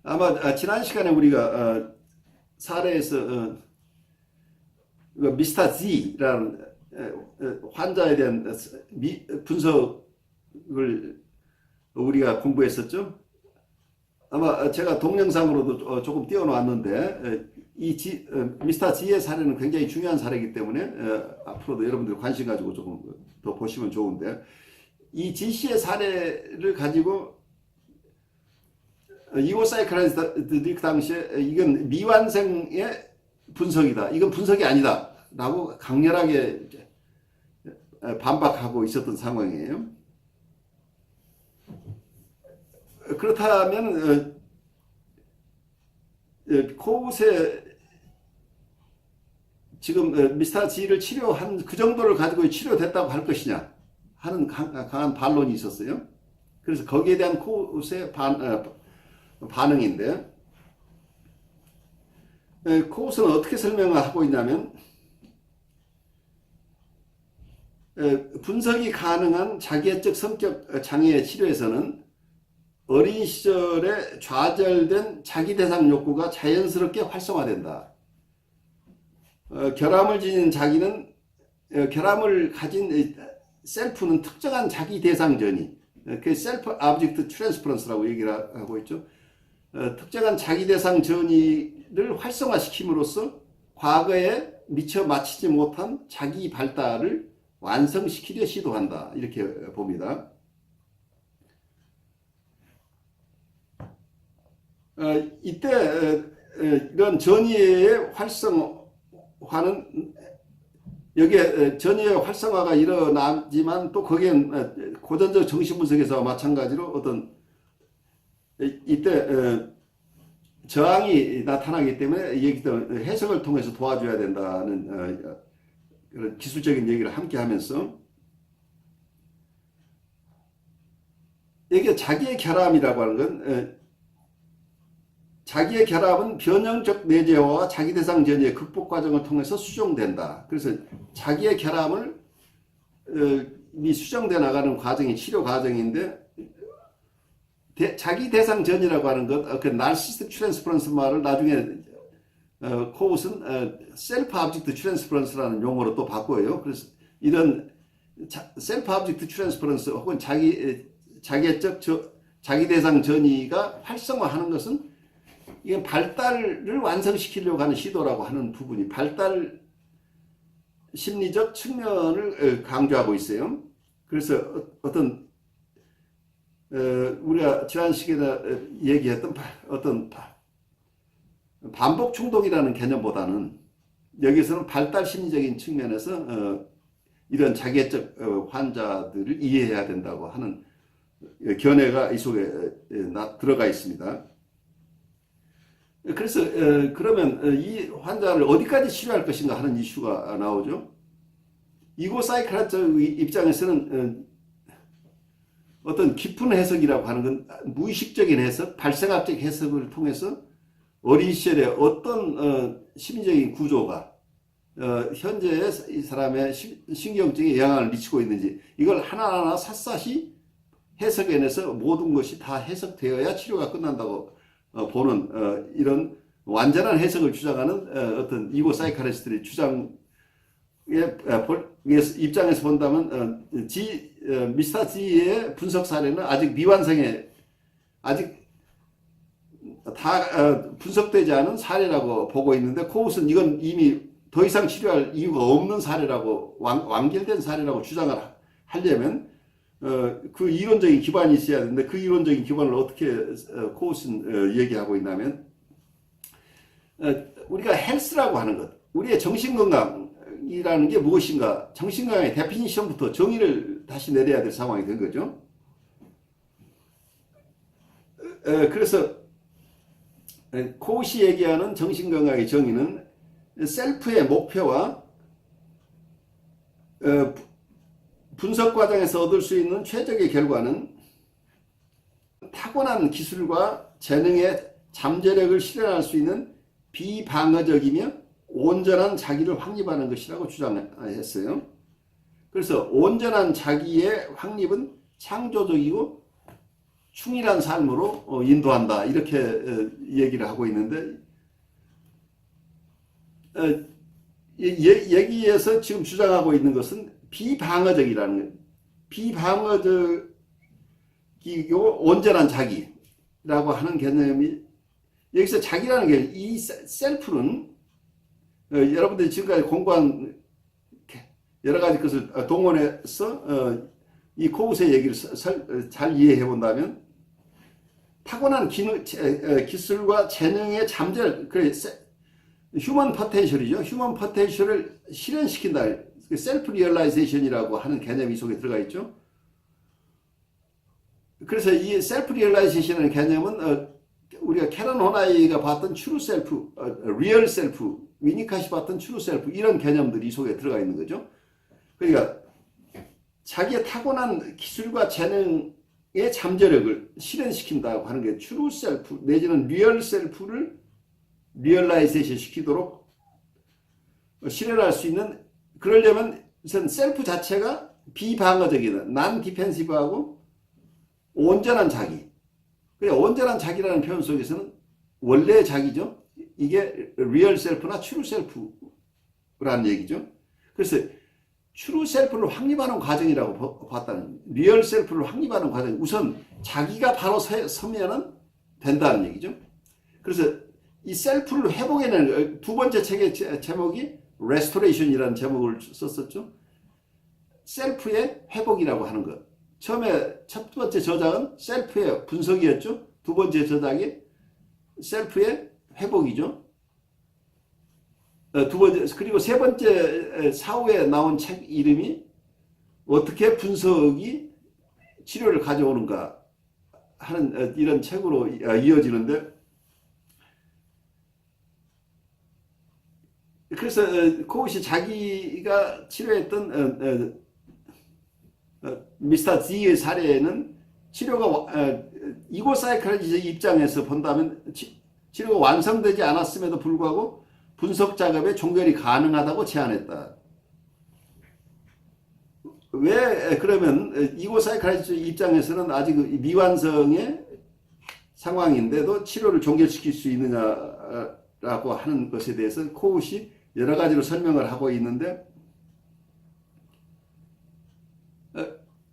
아마 지난 시간에 우리가 사례에서 미스터 Z라는 환자에 대한 분석을 우리가 공부했었죠. 아마 제가 동영상으로도 조금 띄워놨는데 미스터 G의 사례는 굉장히 중요한 사례이기 때문에 앞으로도 여러분들 관심 가지고 조금 더 보시면 좋은데, 이 G 씨의 사례를 가지고 이고 사이코아나리스트들이 그 당시에 이건 미완성의 분석이다, 이건 분석이 아니다 라고 강렬하게 반박하고 있었던 상황이에요. 그렇다면 코웃의 지금 미스터 G를 치료한 그 정도를 가지고 치료됐다고 할 것이냐 하는 강한 반론이 있었어요. 그래서 거기에 대한 코웃의 반응인데, 코웃은 어떻게 설명을 하고 있냐면, 분석이 가능한 자기애적 성격 장애의 치료에서는 어린 시절에 좌절된 자기 대상 욕구가 자연스럽게 활성화된다. 결함을 지닌 자기는, 결함을 가진 셀프는 특정한 자기 대상 전이, 그 셀프 오브젝트 트랜스퍼런스라고 얘기를 하고 있죠. 특정한 자기 대상 전이를 활성화시킴으로써 과거에 미처 마치지 못한 자기 발달을 완성시키려 시도한다, 이렇게 봅니다. 이때 이런 전이의 활성화는, 여기에 전이의 활성화가 일어나지만 또 거기엔 고전적 정신분석에서 마찬가지로 어떤 이때 저항이 나타나기 때문에 해석을 통해서 도와줘야 된다는 그런 기술적인 얘기를 함께 하면서, 여기에 자기의 결함이라고 하는 건, 자기의 결함은 변형적 내재화와 자기 대상 전이의 극복 과정을 통해서 수정된다. 그래서 자기의 결함을 수정돼 나가는 과정이 치료 과정인데, 자기 대상 전이라고 하는 것, 그 나르시스틱 트랜스퍼런스 말을 나중에 코웃은 셀프 오브젝트 트랜스퍼런스라는 용어로 또 바꿔요. 그래서 이런 셀프 오브젝트 트랜스퍼런스 혹은 자기애적 자기 대상 전이가 활성화하는 것은, 이건 발달을 완성시키려고 하는 시도라고 하는 부분이 발달 심리적 측면을 강조하고 있어요. 그래서 어떤 우리가 지난 시간에 얘기했던 어떤 반복 충동이라는 개념보다는 여기서는 발달 심리적인 측면에서 이런 자기애적 환자들을 이해해야 된다고 하는 견해가 이 속에 들어가 있습니다. 그래서 그러면 이 환자를 어디까지 치료할 것인가 하는 이슈가 나오죠. 이고 사이코아나리스트 입장에서는 어떤 깊은 해석이라고 하는 건 무의식적인 해석, 발생학적 해석을 통해서 어린 시절에 어떤 심리적인 구조가 현재의 이 사람의 신경적인 영향을 미치고 있는지, 이걸 하나하나 샅샅이 해석해내서 모든 것이 다 해석되어야 치료가 끝난다고 보는 이런 완전한 해석을 주장하는 어떤 이고 사이코아나리스트의 주장의 입장에서 본다면 미스터 G의 분석 사례는 아직 미완성의, 아직 다 분석되지 않은 사례라고 보고 있는데, 코웃은 이건 이미 더 이상 치료할 이유가 없는 사례라고, 완결된 사례라고 주장을 하려면 그 이론적인 기반이 있어야 되는데, 그 이론적인 기반을 어떻게 코웃은 얘기하고 있냐면, 우리가 헬스라고 하는 것, 우리의 정신건강이라는 게 무엇인가, 정신건강의 데피니션부터 정의를 다시 내려야 될 상황이 된 거죠. 그래서 코웃이 얘기하는 정신건강의 정의는 셀프의 목표와 분석 과정에서 얻을 수 있는 최적의 결과는 타고난 기술과 재능의 잠재력을 실현할 수 있는 비방어적이며 온전한 자기를 확립하는 것이라고 주장했어요. 그래서 온전한 자기의 확립은 창조적이고 충실한 삶으로 인도한다 이렇게 얘기를 하고 있는데 여기에서 지금 주장하고 있는 것은 비방어적이라는 거예요. 비방어적이고 온전한 자기라고 하는 개념이 여기서 자기라는 게 이 셀프는 여러분들이 지금까지 공부한 여러 가지 것을 동원해서 이 코우스의 얘기를 잘 이해해 본다면 타고난 기술과 재능의 잠재를 휴먼 포텐셜이죠. 휴먼 포텐셜을 실현시킨다. 셀프 리얼라이제이션이라고 하는 개념이 이 속에 들어가 있죠. 그래서 이 셀프 리얼라이제이션이라는 개념은 우리가 캐런 호나이가 봤던 트루 셀프, 리얼 셀프, 위니카시 봤던 트루 셀프 이런 개념들이 이 속에 들어가 있는 거죠. 그러니까 자기의 타고난 기술과 재능의 잠재력을 실현시킨다고 하는 게 트루 셀프 내지는 리얼 셀프를 리얼라이제이션 시키도록 실현할 수 있는, 그러려면 우선 셀프 자체가 비방어적이다. 난 디펜시브하고 온전한 자기. 온전한 자기라는 표현 속에서는 원래의 자기죠. 이게 리얼 셀프나 트루 셀프라는 얘기죠. 그래서 트루 셀프를 확립하는 과정이라고 봤다는, 리얼 셀프를 확립하는 과정, 우선 자기가 바로 서면은 된다는 얘기죠. 그래서 이 셀프를 회복해내는 두 번째 책의 제목이 레스토레이션이라는 제목을 썼었죠. 셀프의 회복이라고 하는 것. 처음에 첫 번째 저작은 셀프의 분석이었죠. 두 번째 저작이 셀프의 회복이죠. 두 번째, 그리고 세 번째 사후에 나온 책 이름이 어떻게 분석이 치료를 가져오는가 하는 이런 책으로 이어지는데, 그래서 코우시 자기가 치료했던 미스터 Z의 사례는 치료가 이고 사이클로지 입장에서 본다면 치료가 완성되지 않았음에도 불구하고 분석 작업에 종결이 가능하다고 제안했다. 왜 그러면 이고 사이클로지 입장에서는 아직 미완성의 상황인데도 치료를 종결시킬 수 있느냐라고 하는 것에 대해서 코우시 여러 가지로 설명을 하고 있는데,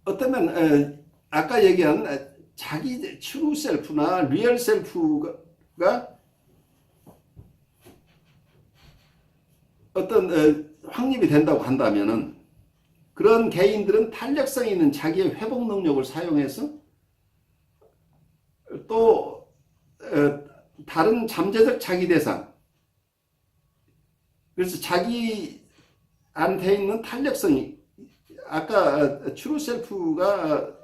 어쩌면 아까 얘기한 자기 트루 셀프나 리얼 셀프가 어떤 확립이 된다고 한다면은 그런 개인들은 탄력성 있는 자기의 회복 능력을 사용해서 또 다른 잠재적 자기 대상, 그래서 자기한테 있는 탄력성이 아까 트루 셀프가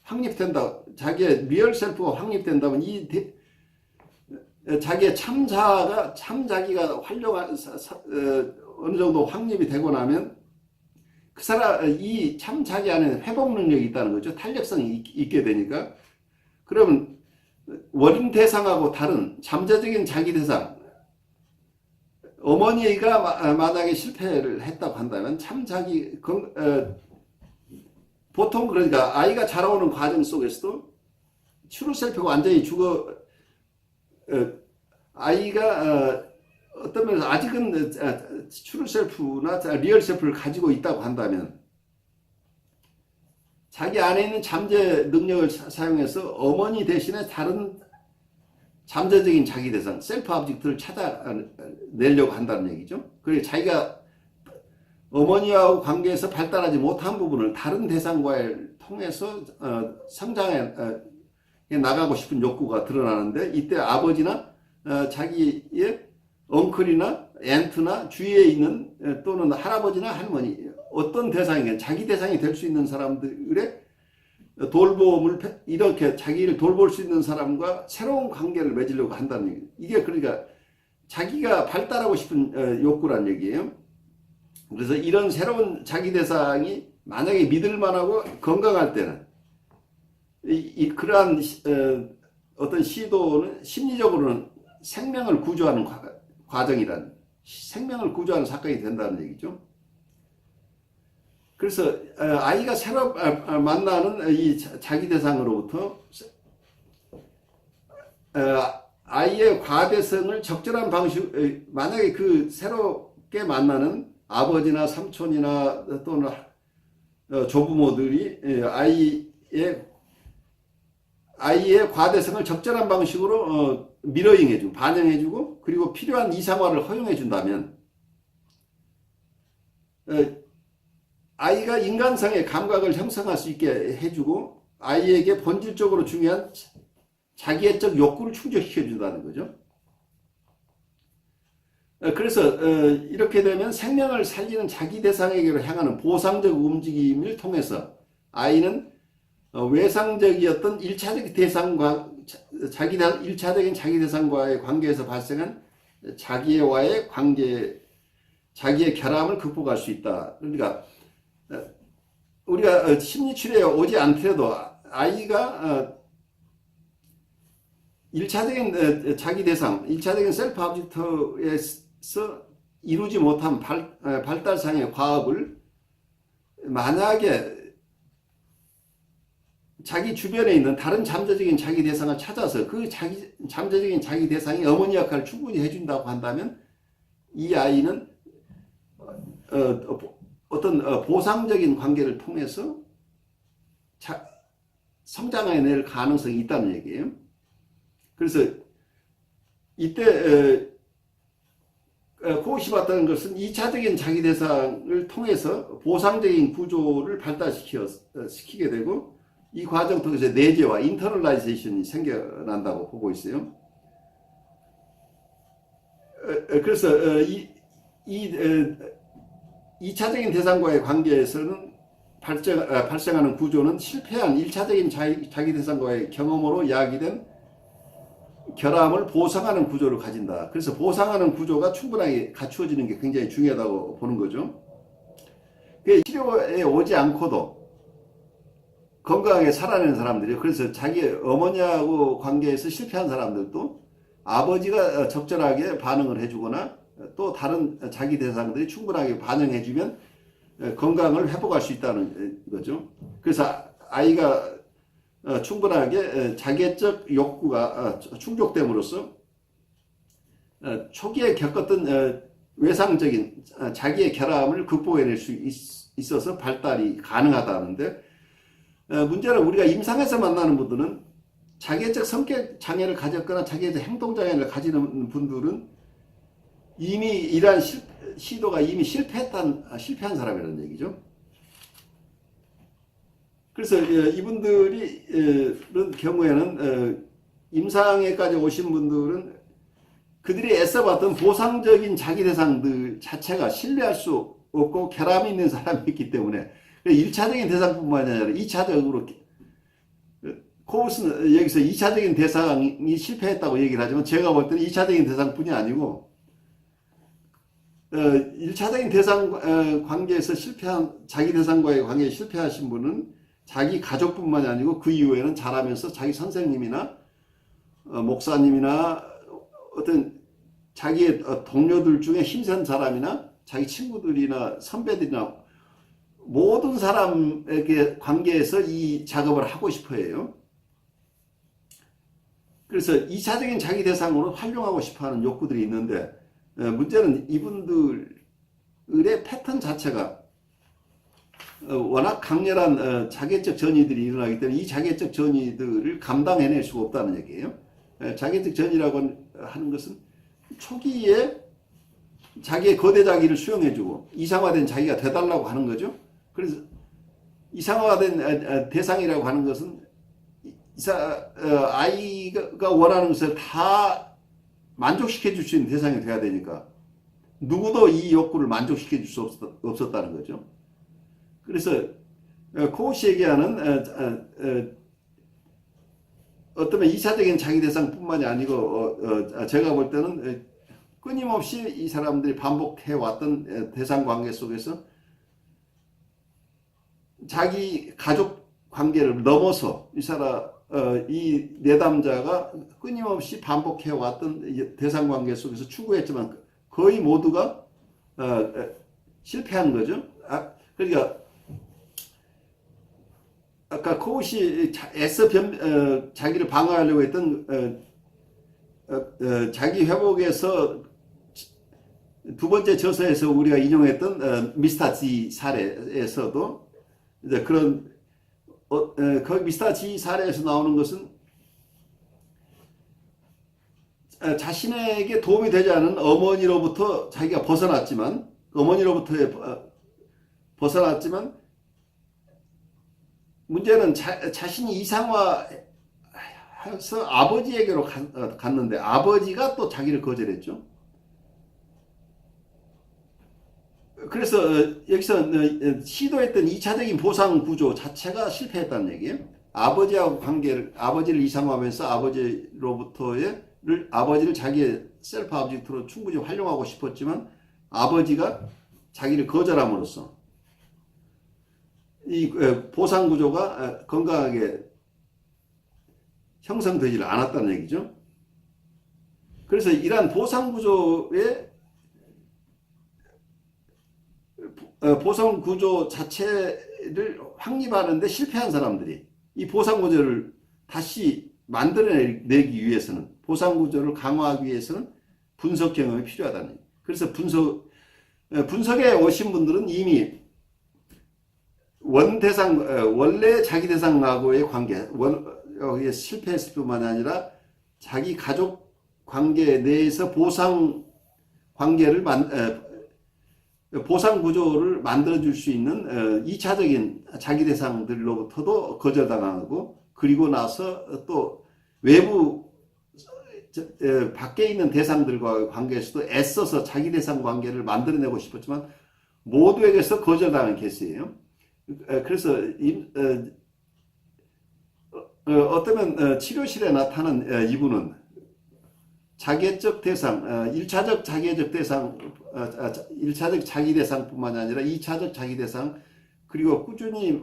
확립된다, 자기의 리얼 셀프가 확립된다면 이 자기의 참자기가 활용한 어느 정도 확립이 되고 나면 그 사람 이 참자기 안에 회복 능력이 있다는 거죠. 탄력성이 있게 되니까. 그러면 원인 대상하고 다른 잠재적인 자기 대상, 어머니가 만약에 실패를 했다고 한다면 참자기 보통 그러니까 아이가 자라오는 과정 속에서도 트루 셀프가 완전히 아이가 어떤 면에서 아직은 트루 셀프나 리얼 셀프를 가지고 있다고 한다면 자기 안에 있는 잠재 능력을 사용해서 어머니 대신에 다른 잠재적인 자기 대상, 셀프 오브젝트를 찾아내려고 한다는 얘기죠. 그리고 자기가 어머니하고 관계에서 발달하지 못한 부분을 다른 대상과를 통해서 성장해 나가고 싶은 욕구가 드러나는데, 이때 아버지나 자기의 엉클이나 앤트나 주위에 있는 또는 할아버지나 할머니, 어떤 대상이건 자기 대상이 될 수 있는 사람들의 돌봄을, 이렇게 자기를 돌볼 수 있는 사람과 새로운 관계를 맺으려고 한다는 얘기예요. 이게 그러니까 자기가 발달하고 싶은 욕구란 얘기예요. 그래서 이런 새로운 자기 대상이 만약에 믿을만하고 건강할 때는 그러한 어떤 시도는 심리적으로는 생명을 구조하는 과정이란, 생명을 구조하는 사건이 된다는 얘기죠. 그래서 아이가 새로 만나는 이 자기 대상으로부터 아이의 과대성을 적절한 방식, 만약에 그 새롭게 만나는 아버지나 삼촌이나 또는 조부모들이 아이의 과대성을 적절한 방식으로 미러잉해주고 반영해주고 그리고 필요한 이상화를 허용해준다면 아이가 인간상의 감각을 형성할 수 있게 해주고 아이에게 본질적으로 중요한 자기애적 욕구를 충족시켜 준다는 거죠. 그래서 이렇게 되면 생명을 살리는 자기 대상에게로 향하는 보상적 움직임을 통해서 아이는 외상적이었던 1차적 대상과 1차적인 자기 대상과의 관계에서 발생한 자기와의 관계, 자기의 결함을 극복할 수 있다. 그러니까 우리가 심리치료에 오지 않더라도 아이가 1차적인 자기 대상, 1차적인 셀프 오브젝트에서 이루지 못한 발달상의 과업을 만약에 자기 주변에 있는 다른 잠재적인 자기 대상을 찾아서 그 잠재적인 자기 대상이 어머니 역할을 충분히 해준다고 한다면 이 아이는 어떤 보상적인 관계를 통해서 성장해낼 가능성이 있다는 얘기예요. 그래서 이때 코우시바라는 것은 2차적인 자기 대상을 통해서 보상적인 구조를 발달시키게 되고 이 과정 통해서 내재와 인터널라이제이션이 생겨난다고 보고 있어요. 그래서 이 2차적인 대상과의 관계에서는 발생하는 구조는 실패한 1차적인 자기 대상과의 경험으로 야기된 결함을 보상하는 구조를 가진다. 그래서 보상하는 구조가 충분하게 갖추어지는 게 굉장히 중요하다고 보는 거죠. 치료에 오지 않고도 건강하게 살아내는 사람들이요. 그래서 자기 어머니하고 관계에서 실패한 사람들도 아버지가 적절하게 반응을 해주거나 또 다른 자기 대상들이 충분하게 반응해주면 건강을 회복할 수 있다는 거죠. 그래서 아이가 충분하게 자기애적 욕구가 충족됨으로써 초기에 겪었던 외상적인 자기의 결함을 극복해낼 수 있어서 발달이 가능하다는데 문제는 우리가 임상에서 만나는 분들은 자기애적 성격 장애를 가졌거나 자기애적 행동 장애를 가지는 분들은 이미 이러한 시도가 이미 실패한 사람이라는 얘기죠. 그래서 이분들이 이런 경우에는 임상에까지 오신 분들은 그들이 애써봤던 보상적인 자기 대상들 자체가 신뢰할 수 없고 결함이 있는 사람이기 때문에 1차적인 대상뿐만 아니라 2차적으로 코우스는 여기서 2차적인 대상이 실패했다고 얘기를 하지만 제가 볼 때는 2차적인 대상뿐이 아니고 1차적인 대상 관계에서 실패한 자기 대상과의 관계에 실패하신 분은 자기 가족뿐만이 아니고 그 이후에는 자라면서 자기 선생님이나 목사님이나 어떤 자기의 동료들 중에 힘센 사람이나 자기 친구들이나 선배들이나 모든 사람에게 관계에서 이 작업을 하고 싶어 해요. 그래서 2차적인 자기 대상으로 활용하고 싶어 하는 욕구들이 있는데 문제는 이분들의 패턴 자체가 워낙 강렬한 자기애적 전이들이 일어나기 때문에 이 자기애적 전이들을 감당해낼 수가 없다는 얘기예요. 자기애적 전이라고 하는 것은 초기에 자기의 거대 자기를 수용해주고 이상화된 자기가 돼달라고 하는 거죠. 그래서 이상화된 대상이라고 하는 것은 아이가 원하는 것을 다 만족시켜 줄 수 있는 대상이 돼야 되니까 누구도 이 욕구를 만족시켜 줄 수 없었다는 거죠. 그래서 코우시 얘기하는 어쩌면 2차적인 자기 대상뿐만이 아니고 제가 볼 때는 끊임없이 이 사람들이 반복해왔던 대상 관계 속에서 자기 가족 관계를 넘어서 이 내담자가 끊임없이 반복해왔던 대상 관계 속에서 추구했지만 거의 모두가 실패한 거죠. 그러니까 아까 코우시 애써 자기를 방어하려고 했던 자기 회복에서 두 번째 저서에서 우리가 인용했던 미스터 G 사례에서도 이제 그런 그 미스터 G 사례에서 나오는 것은 자신에게 도움이 되지 않은 어머니로부터 자기가 벗어났지만 문제는 자신이 이상화해서 아버지에게로 갔는데 아버지가 또 자기를 거절했죠. 그래서 여기서 시도했던 2차적인 보상 구조 자체가 실패했다는 얘기예요. 아버지를 이상화하면서 아버지를 자기의 셀프 오브젝트로 충분히 활용하고 싶었지만 아버지가 자기를 거절함으로써 이 보상 구조가 건강하게 형성되지 않았다는 얘기죠. 그래서 이러한 보상 구조 자체를 확립하는데 실패한 사람들이 이 보상 구조를 다시 만들어내기 위해서는, 보상 구조를 강화하기 위해서는 분석 경험이 필요하다는 얘기예요. 그래서 분석에 오신 분들은 이미 원래 자기 대상하고의 관계, 여기에 실패했을 뿐만 아니라 자기 가족 관계 내에서 보상 구조를 만들어줄 수 있는 2차적인 자기 대상들로부터도 거절당하고, 그리고 나서 또 외부 밖에 있는 대상들과의 관계에서도 애써서 자기 대상 관계를 만들어내고 싶었지만 모두에게서 거절당한 케이스예요. 그래서 어쩌면 치료실에 나타난 이분은 자기애적 대상, 1차적 자기애적 대상, 1차적 자기 대상뿐만 아니라 2차적 자기 대상, 그리고 꾸준히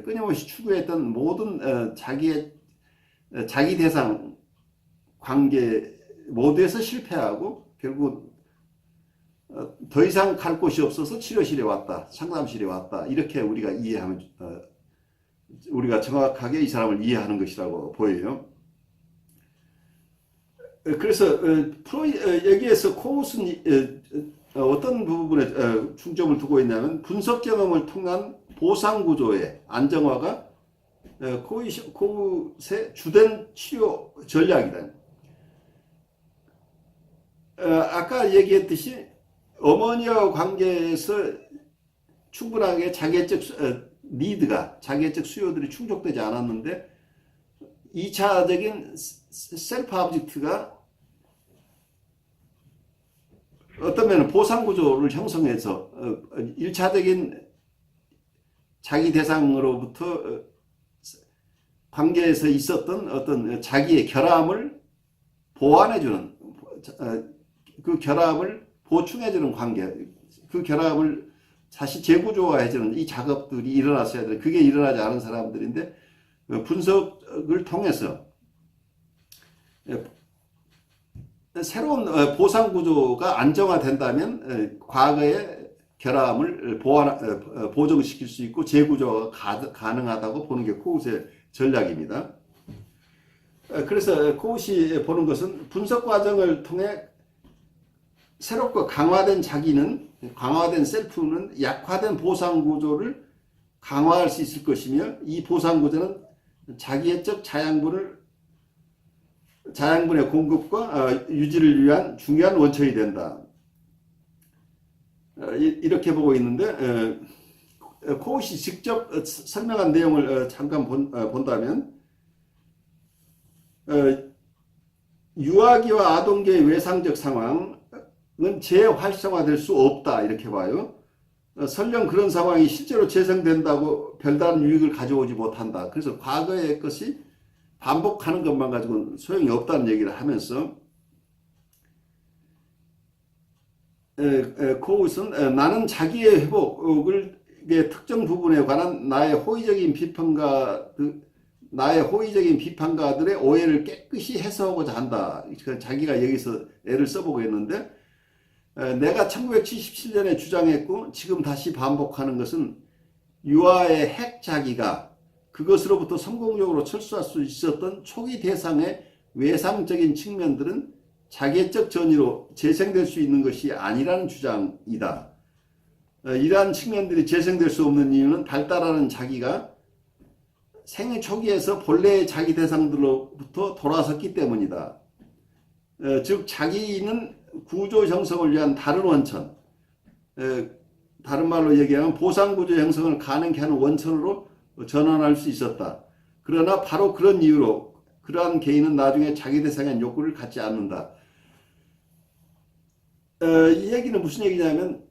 끊임없이 추구했던 모든 자기 대상 관계 모두에서 실패하고 결국 더 이상 갈 곳이 없어서 치료실에 왔다, 상담실에 왔다, 이렇게 우리가 우리가 정확하게 이 사람을 이해하는 것이라고 보여요. 그래서 여기에서 코우스는 어떤 부분에 중점을 두고 있냐면 분석 경험을 통한 보상 구조의 안정화가 코우스의 주된 치료 전략이다. 아까 얘기했듯이 어머니와 관계에서 충분하게 자기애적 수요들이 충족되지 않았는데 2차적인 셀프 오브젝트가 어떤 면은 보상 구조를 형성해서 1차적인 자기 대상으로부터 관계에서 있었던 어떤 자기의 결함을 보완해주는, 그 결함을 보충해주는 관계, 그 결함을 다시 재구조화해주는 이 작업들이 일어났어야 돼. 그게 일어나지 않은 사람들인데 분석을 통해서 새로운 보상 구조가 안정화된다면 과거의 결함을 보정시킬 수 있고 재구조가 가능하다고 보는 게 코우스의 전략입니다. 그래서 코우스이 보는 것은 분석 과정을 통해 새롭고 강화된 셀프는 약화된 보상 구조를 강화할 수 있을 것이며, 이 보상 구조는 자기애적 자양분의 공급과 유지를 위한 중요한 원천이 된다. 이렇게 보고 있는데, 코우시 직접 설명한 내용을 잠깐 본다면, 유아기와 아동기의 외상적 상황은 재활성화될 수 없다, 이렇게 봐요. 설령 그런 상황이 실제로 재생된다고 별다른 유익을 가져오지 못한다. 그래서 과거의 것이 반복하는 것만 가지고는 소용이 없다는 얘기를 하면서 코우스는 나는 자기의 회복의 특정 부분에 관한 나의 호의적인 비판가들의 오해를 깨끗이 해소하고자 한다. 자기가 여기서 애를 써보고 있는데, 내가 1977년에 주장했고 지금 다시 반복하는 것은 유아의 핵 자기가 그것으로부터 성공적으로 철수할 수 있었던 초기 대상의 외상적인 측면들은 자기애적 전이로 재생될 수 있는 것이 아니라는 주장이다. 이러한 측면들이 재생될 수 없는 이유는 발달하는 자기가 생애 초기에서 본래의 자기 대상들로부터 돌아섰기 때문이다. 즉 자기는 구조 형성을 위한 다른 원천, 다른 말로 얘기하면 보상구조 형성을 가능케 하는 원천으로 전환할 수 있었다. 그러나 바로 그런 이유로 그러한 개인은 나중에 자기 대상의 욕구를 갖지 않는다. 이 얘기는 무슨 얘기냐면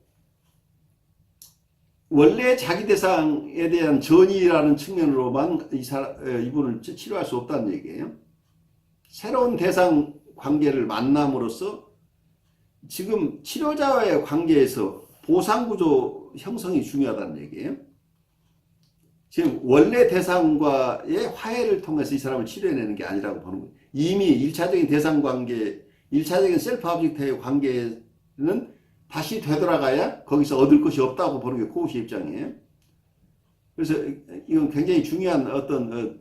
원래 자기 대상에 대한 전이라는 측면으로만 이분을 치료할 수 없다는 얘기예요. 새로운 대상 관계를 만남으로써 지금 치료자와의 관계에서 보상구조 형성이 중요하다는 얘기예요. 지금 원래 대상과의 화해를 통해서 이 사람을 치료해내는 게 아니라고 보는 거예요. 이미 1차적인 대상 관계, 1차적인 셀프 오브젝트의 관계는 다시 되돌아가야 거기서 얻을 것이 없다고 보는 게 코우시의 입장이에요. 그래서 이건 굉장히 중요한 어떤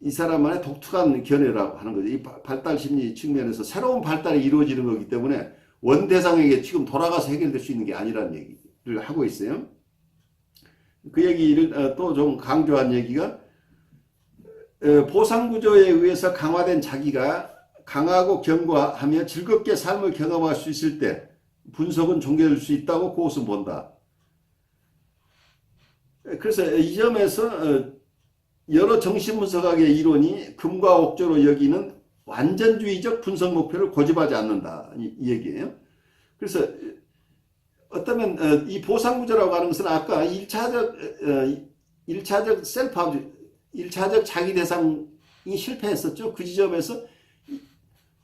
이 사람만의 독특한 견해라고 하는 거죠. 이 발달 심리 측면에서 새로운 발달이 이루어지는 거기 때문에 원대상에게 지금 돌아가서 해결될 수 있는 게 아니라는 얘기를 하고 있어요. 그 얘기를 또 좀 강조한 얘기가 보상구조에 의해서 강화된 자기가 강하고 견고하며 즐겁게 삶을 경험할 수 있을 때 분석은 종결될 수 있다고 그것은 본다. 그래서 이 점에서 여러 정신분석학의 이론이 금과 옥조로 여기는 완전주의적 분석 목표를 고집하지 않는다. 이 얘기예요. 그래서 어쩌면 이 보상구조라고 하는 것은 아까 1차적 셀프, 1차적 자기 대상이 실패했었죠. 그 지점에서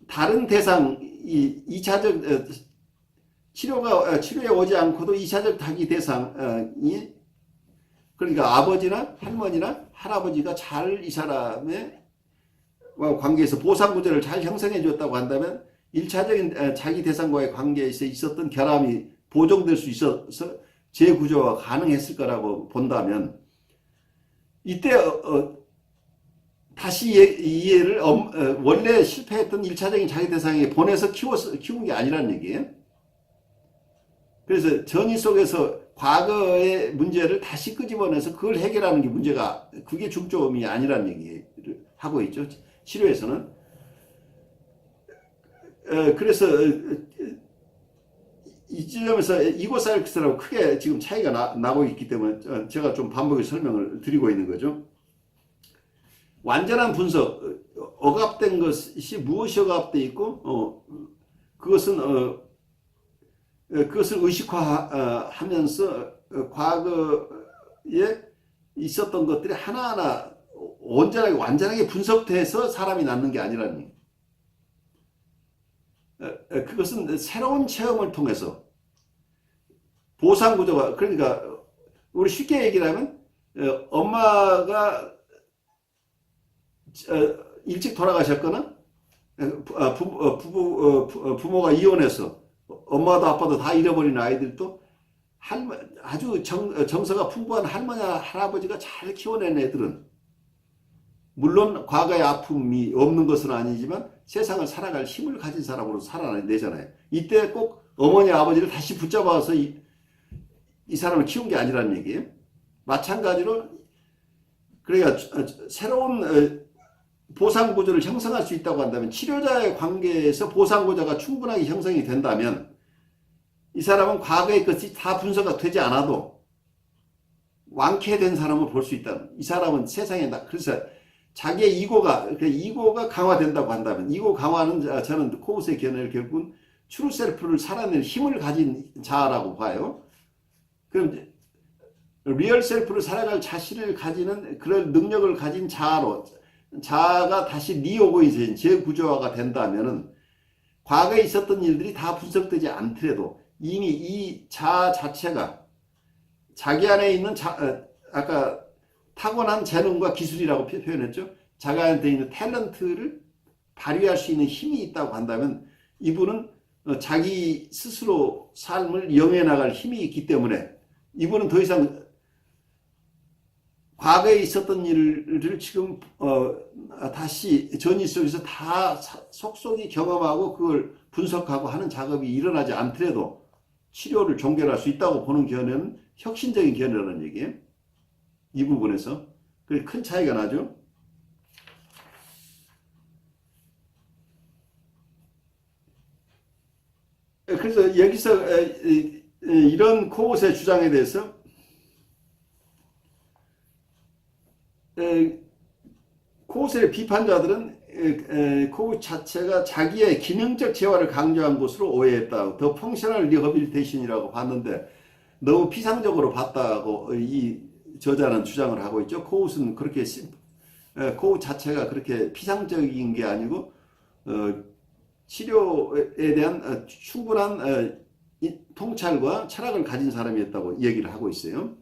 다른 대상, 2차적 치료에 오지 않고도 2차적 자기 대상이 그러니까 아버지나 할머니나 할아버지가 잘 이 사람의 관계에서 보상구조를 잘 형성해 줬다고 한다면 1차적인 자기 대상과의 관계에서 있었던 결함이 보정될 수 있어서 재구조가 가능했을 거라고 본다면 이때 다시 이해를 원래 실패했던 1차적인 자기 대상에 보내서 키운 게 아니라는 얘기예요. 그래서 전이 속에서 과거의 문제를 다시 끄집어내서 그걸 해결하는 게 문제가 그게 중점이 아니라는 얘기를 하고 있죠. 치료에서는. 그래서 이 지점에서 이고사이크스라고 크게 지금 차이가 나고 있기 때문에 제가 좀 반복해서 설명을 드리고 있는 거죠. 완전한 분석, 억압된 것이 무엇이 억압되어 있고 그것을 의식화하면서 과거에 있었던 것들이 하나하나 온전하게 완전하게 분석돼서 사람이 낫는 게 아니라는 얘기예요. 그것은 새로운 체험을 통해서 보상구조가 그러니까 우리 쉽게 얘기를 하면 엄마가 일찍 돌아가셨거나 부모가 이혼해서 엄마도 아빠도 다 잃어버린 아이들도 아주 정서가 풍부한 할머니나 할아버지가 잘 키워낸 애들은 물론 과거의 아픔이 없는 것은 아니지만 세상을 살아갈 힘을 가진 사람으로 살아내잖아요. 이때 꼭 어머니 아버지를 다시 붙잡아서 이 사람을 키운 게 아니라는 얘기예요. 마찬가지로 그러니까 새로운 보상구조를 형성할 수 있다고 한다면 치료자의 관계에서 보상구조가 충분하게 형성이 된다면 이 사람은 과거의 것이 다 분석이 되지 않아도 완쾌된 사람을 볼 수 있다. 이 사람은 세상에 그래서 자기의 이고가 강화된다고 한다면 이고 강화는 저는 코우스의 견해를 결국은 트루 셀프를 살아낼 힘을 가진 자라고 봐요. 그럼 리얼 셀프를 살아갈 자신을 가지는 그런 능력을 가진 자아가 다시 리오고이션 재구조화가 된다면은 과거에 있었던 일들이 다 분석되지 않더라도 이미 이 자아 자체가 자기 안에 있는 아까 타고난 재능과 기술이라고 표현했죠. 자기한테 있는 탤런트를 발휘할 수 있는 힘이 있다고 한다면 이분은 자기 스스로 삶을 영위해 나갈 힘이 있기 때문에 이분은 더 이상 과거에 있었던 일을 지금 다시 전일 속에서 다 속속이 경험하고 그걸 분석하고 하는 작업이 일어나지 않더라도 치료를 종결할 수 있다고 보는 견해는 혁신적인 견해라는 얘기예요. 이 부분에서 큰 차이가 나죠. 그래서 여기서 이런 코웃의 주장에 대해서 코웃의 비판자들은 코웃 자체가 자기의 기능적 재활을 강조한 것으로 오해했다. 더 펑셔널 리허빌테이션이라고 봤는데 너무 피상적으로 봤다고 이 저자는 주장을 하고 있죠. 코웃은 그렇게 코웃 자체가 그렇게 피상적인 게 아니고 치료에 대한 충분한 통찰과 철학을 가진 사람이었다고 얘기를 하고 있어요.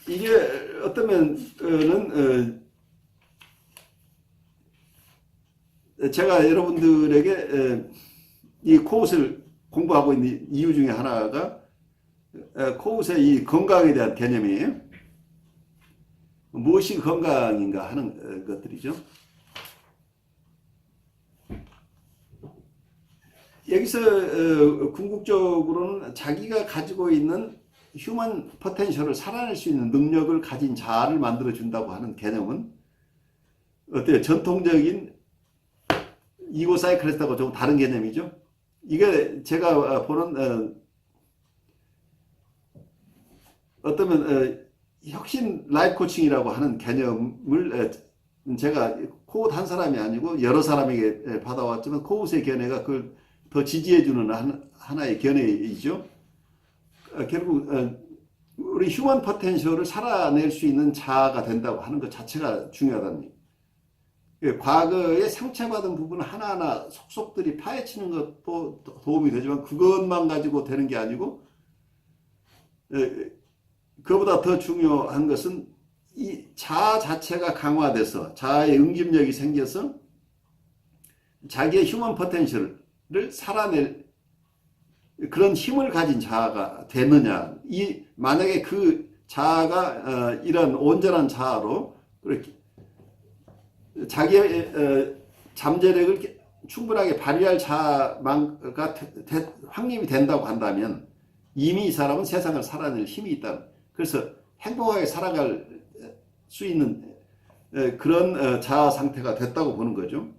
이게 어떤 면은 제가 여러분들에게 이 코웃을 공부하고 있는 이유 중에 하나가 코웃의 이 건강에 대한 개념이에요. 무엇이 건강인가 하는 것들이죠. 여기서 궁극적으로는 자기가 가지고 있는 휴먼 포텐셜을 살아낼 수 있는 능력을 가진 자아를 만들어준다고 하는 개념은 어때요? 전통적인 이고 사이클리스트하고 좀 다른 개념이죠. 이게 제가 보는 어떠면 혁신 라이프 코칭이라고 하는 개념을 제가 코웃 한 사람이 아니고 여러 사람에게 받아왔지만 코웃의 견해가 그걸 더 지지해주는 하나의 견해이죠. 결국 우리 휴먼 포텐셜을 살아낼 수 있는 자아가 된다고 하는 것 자체가 중요하다는 얘기예요. 과거에 상처받은 부분 하나하나 속속들이 파헤치는 것도 도움이 되지만 그것만 가지고 되는 게 아니고 그보다 더 중요한 것은 이 자아 자체가 강화돼서 자아의 응집력이 생겨서 자기의 휴먼 포텐셜을 살아낼 그런 힘을 가진 자아가 되느냐. 만약에 그 자아가 이런 온전한 자아로 그렇게 자기의 잠재력을 충분하게 발휘할 자아가 확립이 된다고 한다면 이미 이 사람은 세상을 살아낼 힘이 있다. 그래서 행복하게 살아갈 수 있는 그런 자아 상태가 됐다고 보는 거죠.